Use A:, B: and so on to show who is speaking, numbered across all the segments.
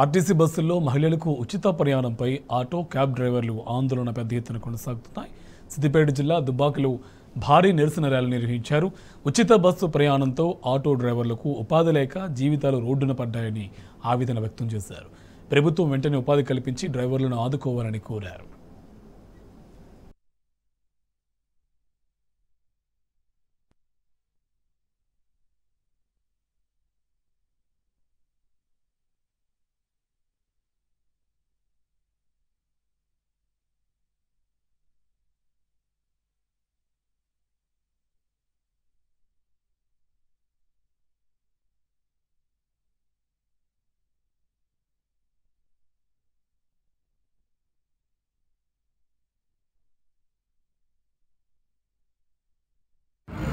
A: RTC బస్సుల్లో మహిళలకు ఉచిత ప్రయాణంపై ఆటో క్యాబ్ డ్రైవర్లు ఆందోళన పెద్ద ఎత్తున కొనసాగుతున్నాయి. సిద్దిపేట జిల్లా దుబ్బాకలో భారీ నిరసన ర్యాలీ నిర్వహించారు. ఉచిత బస్సు ప్రయాణంతో ఆటో డ్రైవర్లకు ఉపాధి లేక జీవితాలు రోడ్డున పడ్డాయని ఆవేదన వ్యక్తం చేశారు. ప్రభుత్వం వెంటనే ఉపాధి కల్పించి డ్రైవర్లను ఆదుకోవాలని కోరారు.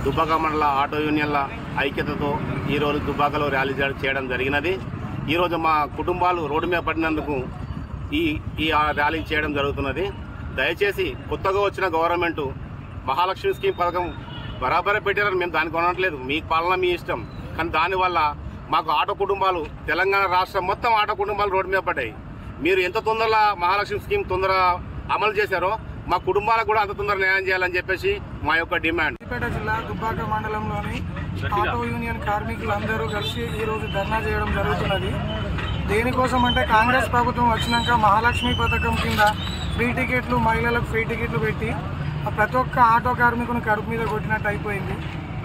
B: దుబ్బాక మండల ఆటో యూనియన్ల ఐక్యతతో ఈరోజు దుబ్బాకలో ర్యాలీ చేయడం జరిగినది. ఈరోజు మా కుటుంబాలు రోడ్డు మీద పడినందుకు ఈ ర్యాలీ చేయడం జరుగుతున్నది. దయచేసి కొత్తగా వచ్చిన గవర్నమెంట్ మహాలక్ష్మి స్కీమ్ పథకం బరాబరే పెట్టారని మేము దానికి కొనట్లేదు, మీ పాలన మీ ఇష్టం. కానీ దానివల్ల మాకు ఆటో కుటుంబాలు తెలంగాణ రాష్ట్రం మొత్తం ఆటో కుటుంబాలు రోడ్డు మీద పడ్డాయి. మీరు ఎంత తొందరగా మహాలక్ష్మి స్కీమ్ తొందరగా అమలు చేశారో మా కుటుంబాలకు కూడా అంత తొందరగా న్యాయం చేయాలని చెప్పేసి మా యొక్క డిమాండ్.
C: సిద్దిపేట జిల్లా దుబ్బాక మండలంలోని ఆటో యూనియన్ కార్మికులందరూ కలిసి ఈరోజు ధర్నా చేయడం జరుగుతున్నది. దేనికోసం అంటే కాంగ్రెస్ ప్రభుత్వం వచ్చినాక మహాలక్ష్మి పథకం కింద ఫ్రీ టికెట్లు, మహిళలకు ఫ్రీ టికెట్లు పెట్టి ప్రతి ఒక్క ఆటో కార్మికుని కడుపు మీద కొట్టినట్టు అయిపోయింది.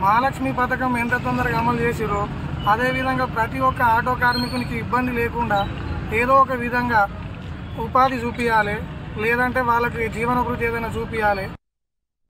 C: మహాలక్ష్మి పథకం ఎంత తొందరగా అమలు చేసిరో అదేవిధంగా ప్రతి ఒక్క ఆటో కార్మికునికి ఇబ్బంది లేకుండా ఏదో ఒక విధంగా ఉపాధి చూపించాలి, లేదంటే వాళ్ళకి జీవనోపాధి ఏదైనా చూపించాలి.